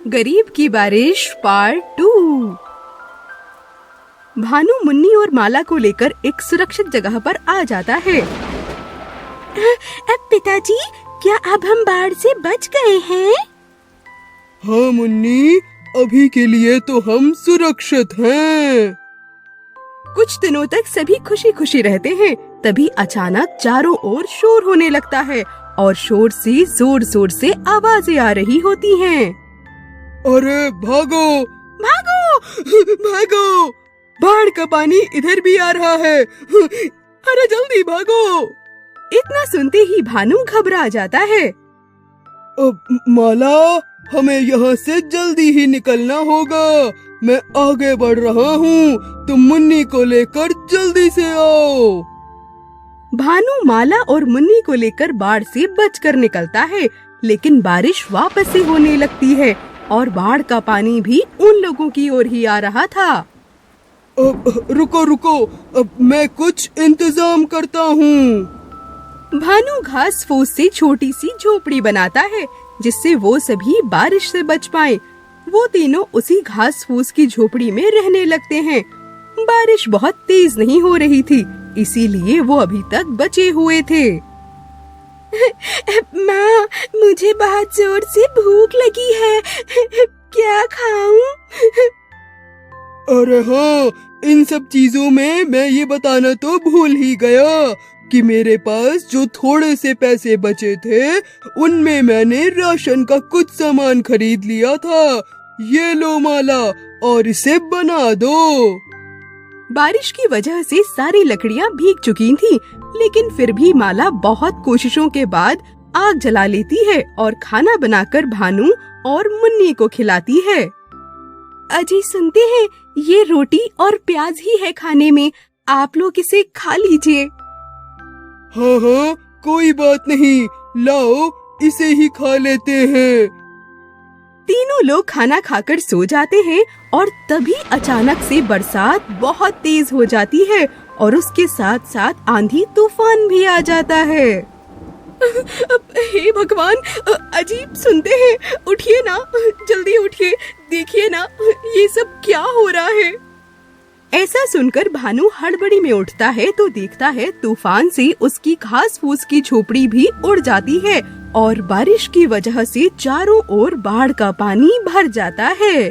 गरीब की बारिश पार्ट 2। भानु मुन्नी और माला को लेकर एक सुरक्षित जगह पर आ जाता है। अब पिताजी, क्या अब हम बाढ़ से बच गए हैं? हाँ मुन्नी, अभी के लिए तो हम सुरक्षित हैं। कुछ दिनों तक सभी खुशी खुशी रहते हैं। तभी अचानक चारों ओर शोर होने लगता है और शोर से जोर जोर से आवाजें आ रही होती हैं। अरे भागो भागो भागो, बाढ़ का पानी इधर भी आ रहा है। अरे जल्दी भागो। इतना सुनते ही भानु घबरा जाता है। अब माला, हमें यहाँ से जल्दी ही निकलना होगा। मैं आगे बढ़ रहा हूँ, तुम मुन्नी को लेकर जल्दी से आओ। भानु माला और मुन्नी को लेकर बाढ़ से बचकर निकलता है, लेकिन बारिश वापस से होने लगती है और बाढ़ का पानी भी उन लोगों की ओर ही आ रहा था। अब रुको रुको, अब मैं कुछ इंतजाम करता हूँ। भानु घास फूस से छोटी सी झोपड़ी बनाता है, जिससे वो सभी बारिश से बच पाए। वो तीनों उसी घास फूस की झोपड़ी में रहने लगते हैं। बारिश बहुत तेज नहीं हो रही थी, इसीलिए वो अभी तक बचे हुए थे। माँ, मुझे बहुत जोर से भूख लगी है, क्या खाऊं? अरे हाँ, इन सब चीजों में मैं ये बताना तो भूल ही गया कि मेरे पास जो थोड़े से पैसे बचे थे, उनमें मैंने राशन का कुछ सामान खरीद लिया था। ये लो माला, और इसे बना दो। बारिश की वजह से सारी लकड़ियाँ भीग चुकी थीं, लेकिन फिर भी माला बहुत कोशिशों के बाद आग जला लेती है और खाना बनाकर भानु और मुन्नी को खिलाती है। अजी सुनते हैं, ये रोटी और प्याज ही है खाने में, आप लोग इसे खा लीजिए। हाँ हाँ, कोई बात नहीं, लाओ इसे ही खा लेते हैं। तीनों लोग खाना खाकर सो जाते हैं और तभी अचानक से बरसात बहुत तेज हो जाती है और उसके साथ साथ आंधी तूफान भी आ जाता है। हे भगवान, अजीब सुनते हैं, उठिए ना, जल्दी उठिए, देखिए ना ये सब क्या हो रहा है। ऐसा सुनकर भानु हड़बड़ी में उठता है तो देखता है तूफान से उसकी घास फूस की झोपड़ी भी उड़ जाती है और बारिश की वजह से चारों ओर बाढ़ का पानी भर जाता है।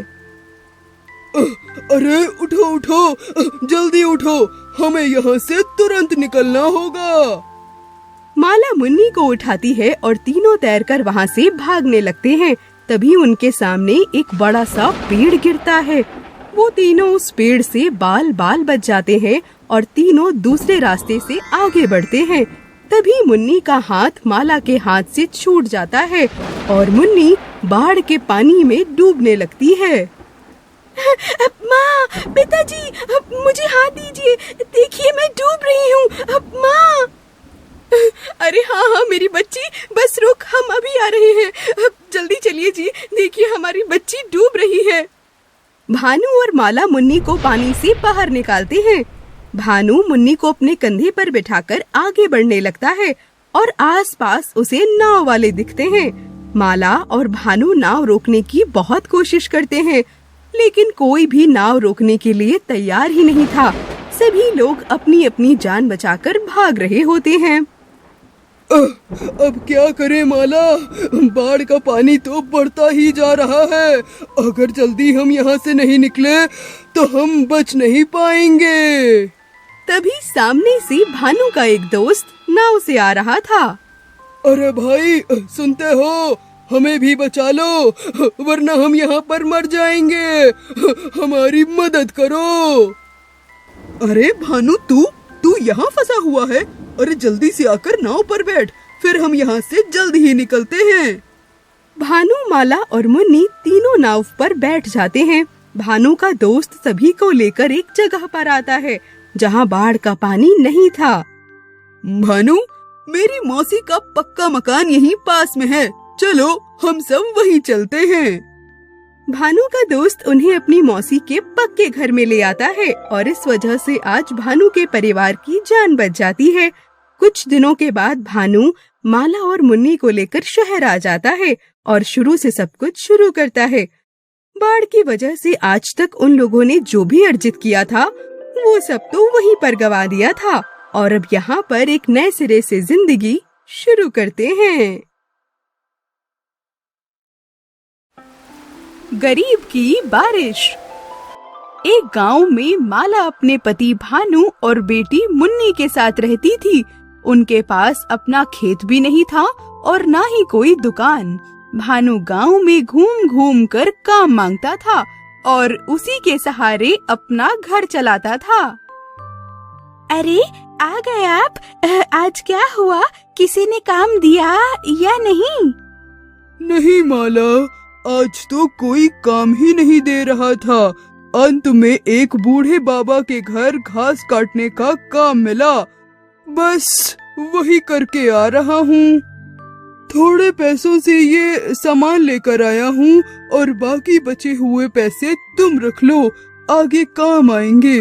अरे उठो उठो, जल्दी उठो, हमें यहाँ से तुरंत निकलना होगा। माला मुन्नी को उठाती है और तीनों तैरकर वहाँ से भागने लगते हैं। तभी उनके सामने एक बड़ा सा पेड़ गिरता है। वो तीनों उस पेड़ से बाल बाल बच जाते हैं और तीनों दूसरे रास्ते से आगे बढ़ते हैं। तभी मुन्नी का हाथ माला के हाथ से छूट जाता है और मुन्नी बाढ़ के पानी में डूबने लगती है। माँ, पिताजी, मुझे हाथ दीजिए, देखिए मैं डूब रही हूँ। माँ। अरे हाँ हाँ मेरी बच्ची, बस रुक, हम अभी आ रहे हैं, जल्दी चलिए जी, देखिए हमारी बच्ची डूब रही है। भानु और माला मुन्नी को पानी से बाहर निकालते हैं। भानु मुन्नी को अपने कंधे पर बिठाकर आगे बढ़ने लगता है और आसपास उसे नाव वाले दिखते हैं। माला और भानु नाव रोकने की बहुत कोशिश करते हैं, लेकिन कोई भी नाव रोकने के लिए तैयार ही नहीं था। सभी लोग अपनी अपनी जान बचाकर भाग रहे होते हैं। अब क्या करें माला, बाढ़ का पानी तो बढ़ता ही जा रहा है। अगर जल्दी हम यहाँ से नहीं निकले तो हम बच नहीं पाएंगे। तभी सामने से भानु का एक दोस्त नाव से आ रहा था। अरे भाई, सुनते हो, हमें भी बचा लो, वरना हम यहाँ पर मर जाएंगे। हमारी मदद करो। अरे भानु, तू यहाँ फंसा हुआ है? अरे जल्दी से आकर नाव पर बैठ, फिर हम यहाँ से जल्द ही निकलते हैं। भानु, माला और मुन्नी तीनों नाव पर बैठ जाते हैं। भानु का दोस्त सभी को लेकर एक जगह पर आता है जहाँ बाढ़ का पानी नहीं था। भानु, मेरी मौसी का पक्का मकान यहीं पास में है, चलो हम सब वहीं चलते हैं। भानु का दोस्त उन्हें अपनी मौसी के पक्के घर में ले आता है और इस वजह से आज भानु के परिवार की जान बच जाती है। कुछ दिनों के बाद भानु माला और मुन्नी को लेकर शहर आ जाता है और शुरू से सब कुछ शुरू करता है। बाढ़ की वजह से आज तक उन लोगों ने जो भी अर्जित किया था वो सब तो वहीं पर गवा दिया था और अब यहाँ पर एक नए सिरे से जिंदगी शुरू करते हैं। गरीब की बारिश। एक गांव में माला अपने पति भानु और बेटी मुन्नी के साथ रहती थी। उनके पास अपना खेत भी नहीं था और ना ही कोई दुकान। भानु गांव में घूम घूम कर काम मांगता था और उसी के सहारे अपना घर चलाता था। अरे आ गए आप। आज क्या हुआ, किसी ने काम दिया या नहीं? नहीं माला, आज तो कोई काम ही नहीं दे रहा था। अंत में एक बूढ़े बाबा के घर घास काटने का काम मिला, बस वही करके आ रहा हूँ। थोड़े पैसों से ये सामान लेकर आया हूँ और बाकी बचे हुए पैसे तुम रख लो, आगे काम आएंगे।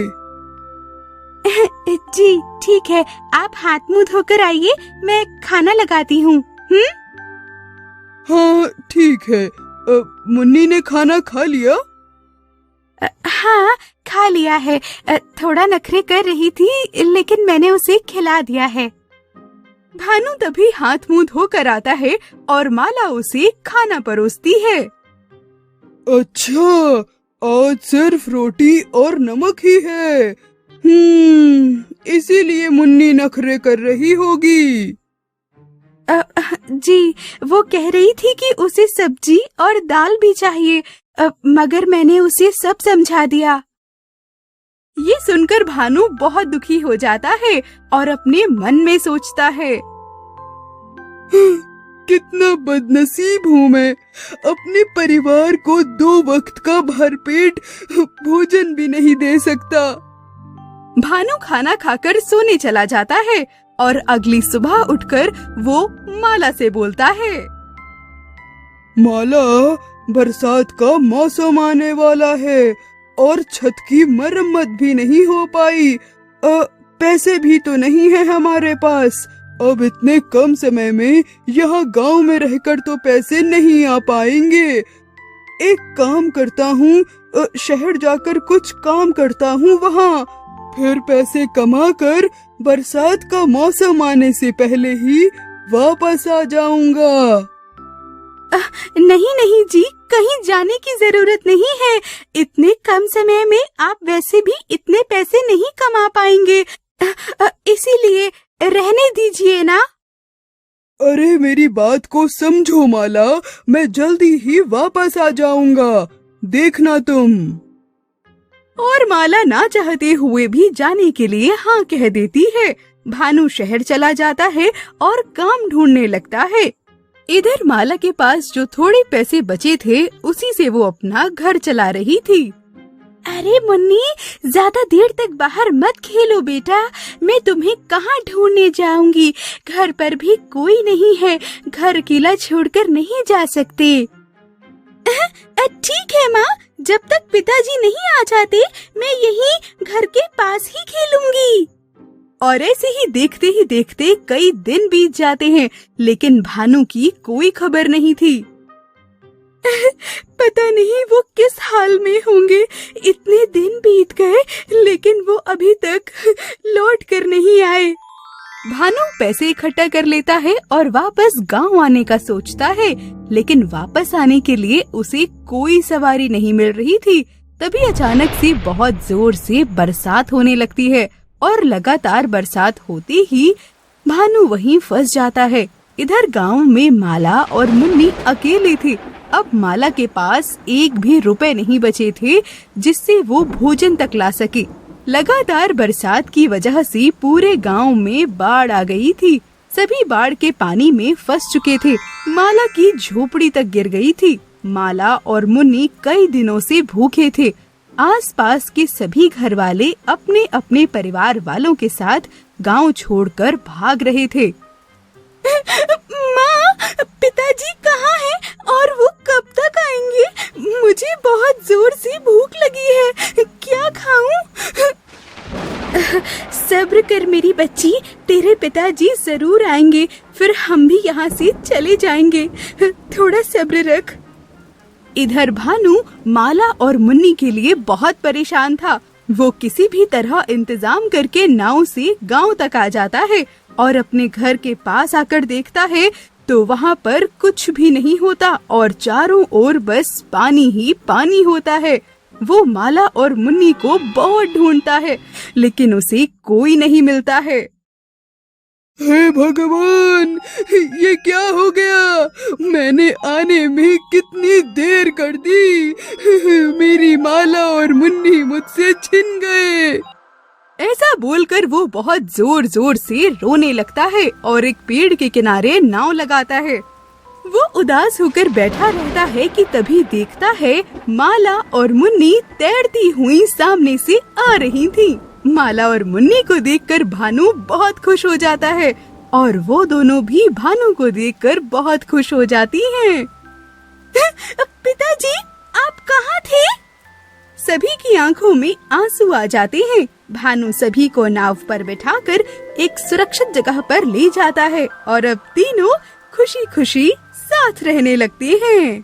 जी ठीक है, आप हाथ मुंह धोकर आइए, मैं खाना लगाती हूँ। हाँ ठीक है। मुन्नी ने खाना खा लिया? हाँ खा लिया है। थोड़ा नखरे कर रही थी लेकिन मैंने उसे खिला दिया है। भानु तभी हाथ मुंह धोकर आता है और माला उसे खाना परोसती है। अच्छा, आज सिर्फ रोटी और नमक ही है। इसीलिए मुन्नी नखरे कर रही होगी। जी, वो कह रही थी कि उसे सब्जी और दाल भी चाहिए, मगर मैंने उसे सब समझा दिया। ये सुनकर भानु बहुत दुखी हो जाता है और अपने मन में सोचता है, कितना बदनसीब हूँ मैं, अपने परिवार को 2 वक्त का भरपेट भोजन भी नहीं दे सकता। भानु खाना खाकर सोने चला जाता है और अगली सुबह उठकर वो माला से बोलता है, माला, बरसात का मौसम आने वाला है और छत की मरम्मत भी नहीं हो पाई। पैसे भी तो नहीं है हमारे पास। अब इतने कम समय में यहाँ गांव में रहकर तो पैसे नहीं आ पाएंगे। एक काम करता हूँ, शहर जाकर कुछ काम करता हूँ वहाँ, फिर पैसे कमाकर बरसात का मौसम आने से पहले ही वापस आ जाऊंगा। नहीं नहीं जी, कहीं जाने की जरूरत नहीं है। इतने कम समय में आप वैसे भी इतने पैसे नहीं कमा पाएंगे, इसीलिए रहने दीजिए ना। अरे मेरी बात को समझो माला, मैं जल्दी ही वापस आ जाऊंगा, देखना तुम। और माला ना चाहते हुए भी जाने के लिए हाँ कह देती है। भानु शहर चला जाता है और काम ढूंढने लगता है। इधर माला के पास जो थोड़े पैसे बचे थे उसी से वो अपना घर चला रही थी। अरे मुन्नी, ज्यादा देर तक बाहर मत खेलो बेटा, मैं तुम्हें कहाँ ढूंढने जाऊंगी। घर पर भी कोई नहीं है, घर अकेला छोड़कर नहीं जा सकते। ठीक है माँ, जब तक पिताजी नहीं आ जाते मैं यहीं घर के पास ही खेलूंगी। और ऐसे ही देखते कई दिन बीत जाते हैं, लेकिन भानु की कोई खबर नहीं थी। पता नहीं वो किस हाल में होंगे। इतने दिन बीत गए लेकिन वो अभी तक लौट कर नहीं आए। भानु पैसे इकट्ठा कर लेता है और वापस गांव आने का सोचता है, लेकिन वापस आने के लिए उसे कोई सवारी नहीं मिल रही थी। तभी अचानक से बहुत जोर से बरसात होने लगती है और लगातार बरसात होते ही भानु वहीं फंस जाता है। इधर गांव में माला और मुन्नी अकेले थे। अब माला के पास एक भी रुपए नहीं बचे थे जिससे वो भोजन तक ला सके। लगातार बरसात की वजह से पूरे गांव में बाढ़ आ गई थी। सभी बाढ़ के पानी में फंस चुके थे। माला की झोपड़ी तक गिर गई थी। माला और मुन्नी कई दिनों से भूखे थे। आसपास के सभी घर वाले अपने अपने परिवार वालों के साथ गांव छोड़कर भाग रहे थे। माँ, पिताजी कहाँ हैं और वो कब तक आएंगे? मुझे बहुत जोर से भूख लगी है, क्या खाऊं? सब्र कर मेरी बच्ची, तेरे पिताजी जरूर आएंगे, फिर हम भी यहाँ से चले जाएंगे। थोड़ा सब्र रख। इधर भानु माला और मुन्नी के लिए बहुत परेशान था। वो किसी भी तरह इंतजाम करके नाव से गांव तक आ जाता है और अपने घर के पास आकर देखता है तो वहाँ पर कुछ भी नहीं होता और चारों ओर बस पानी ही पानी होता है। वो माला और मुन्नी को बहुत ढूंढता है लेकिन उसे कोई नहीं मिलता है। हे भगवान, ये क्या हो गया? मैंने आने में कितनी देर कर दी। मेरी माला और मुन्नी मुझसे छिन गए। ऐसा बोलकर वो बहुत जोर जोर से रोने लगता है और एक पेड़ के किनारे नाव लगाता है। वो उदास होकर बैठा रहता है कि तभी देखता है माला और मुन्नी तैरती हुई सामने से आ रही थी। माला और मुन्नी को देखकर भानु बहुत खुश हो जाता है और वो दोनों भी भानु को देखकर बहुत खुश हो जाती हैं। पिताजी, आप कहाँ थे? सभी की आंखों में आंसू आ जाते हैं। भानु सभी को नाव पर बिठाकर एक सुरक्षित जगह पर ले जाता है और अब तीनों खुशी खुशी साथ रहने लगते हैं।